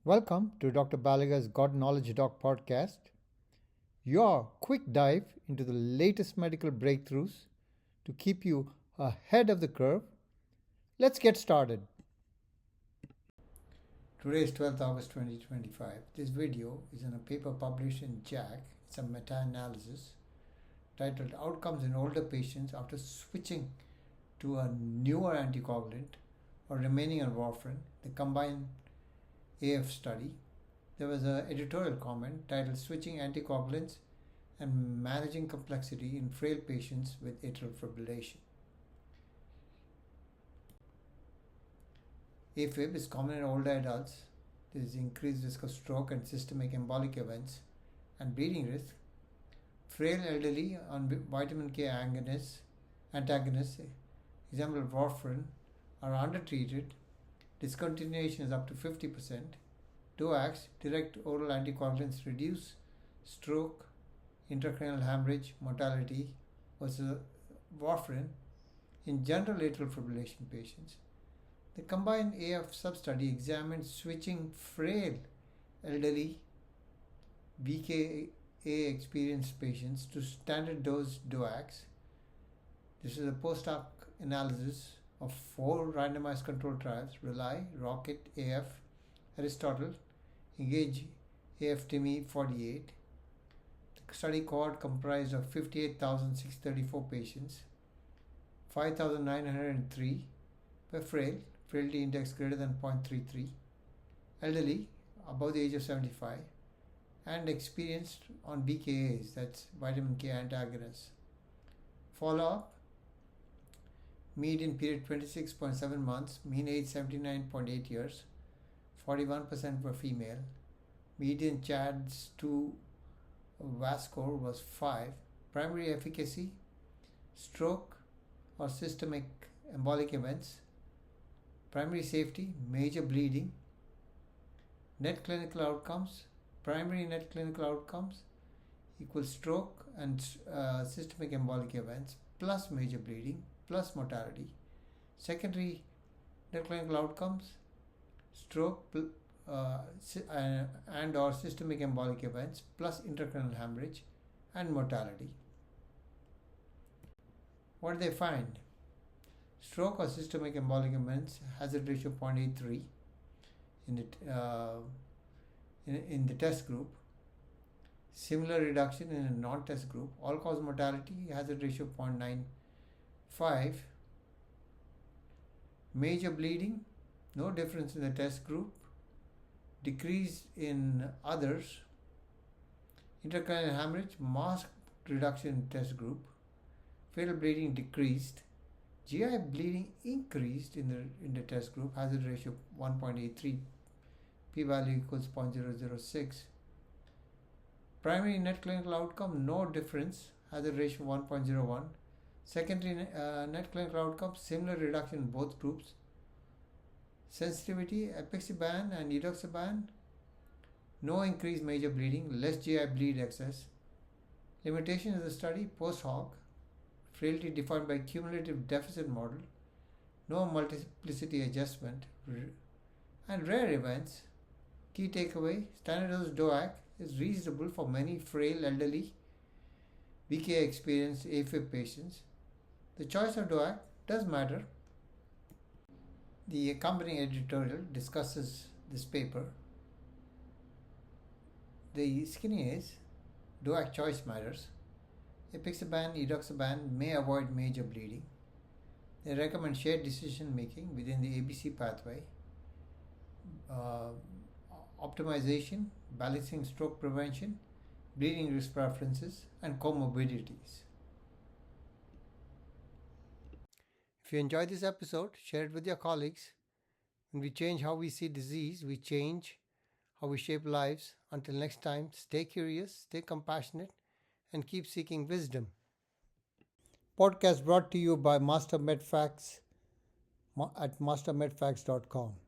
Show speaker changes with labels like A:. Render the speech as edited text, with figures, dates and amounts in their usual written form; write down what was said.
A: Welcome to Dr. Balaga's God Knowledge Doc podcast, your quick dive into the latest medical breakthroughs to keep you ahead of the curve. Let's get started. Today is 12th August 2025. This video is in a paper published in JACC. It's a meta-analysis titled Outcomes in Older Patients After Switching to a Newer Anticoagulant or Remaining on Warfarin, the combined AF study. There was an editorial comment titled Switching Anticoagulants and Managing Complexity in Frail Patients with Atrial Fibrillation. AFib is common in older adults. There is increased risk of stroke and systemic embolic events and bleeding risk. Frail elderly on vitamin K antagonists, example warfarin, are undertreated. Discontinuation is up to 50%. DOACs, direct oral anticoagulants, reduce stroke, intracranial hemorrhage, mortality versus warfarin in general atrial fibrillation patients. The combined AF substudy examined switching frail elderly VKA-experienced patients to standard dose DOACs. This is a post-hoc analysis of 4 randomized controlled trials: RELY, ROCKET, AF, Aristotle, Engage AF TIMI 48. The study cohort comprised of 58,634 patients. 5,903 were frail, frailty index greater than 0.33, elderly, above the age of 75, and experienced on VKAs, that's vitamin K antagonists. Follow-up: median period 26.7 months, mean age 79.8 years, 41% were female, median CHADS2 VAS score was 5, primary efficacy, stroke or systemic embolic events, primary safety, major bleeding, net clinical outcomes, primary net clinical outcomes equals stroke and systemic embolic events plus major bleeding plus mortality. Secondary net clinical outcomes, stroke and or systemic embolic events plus intracranial hemorrhage and mortality. What did they find? Stroke or systemic embolic events hazard ratio 0.83 in the test group. Similar reduction in a non-test group. All-cause mortality hazard ratio 0.95. Major bleeding, no difference in the test group. Decrease in others. Intracranial hemorrhage, marked reduction in test group. Fatal bleeding decreased. GI bleeding increased in the test group, hazard ratio 1.83, p-value equals 0.006. Primary net clinical outcome, no difference, hazard ratio 1.01. Secondary net clinical outcome, similar reduction in both groups. Sensitivity, apixaban and edoxaban, no increased major bleeding, less GI bleed excess. Limitation of the study, post hoc, frailty defined by cumulative deficit model, no multiplicity adjustment, and rare events. Key takeaway: standard dose DOAC is reasonable for many frail elderly VKA-experienced AFib patients. The choice of DOAC does matter. The accompanying editorial discusses this paper. The skinny is DOAC choice matters. Apixaban, edoxaban may avoid major bleeding. They recommend shared decision making within the ABC pathway. Optimization, balancing stroke prevention, bleeding risk preferences, and comorbidities. If you enjoyed this episode, share it with your colleagues. When we change how we see disease, we change how we shape lives. Until next time, stay curious, stay compassionate, and keep seeking wisdom. Podcast brought to you by Master MedFacts at mastermedfacts.com.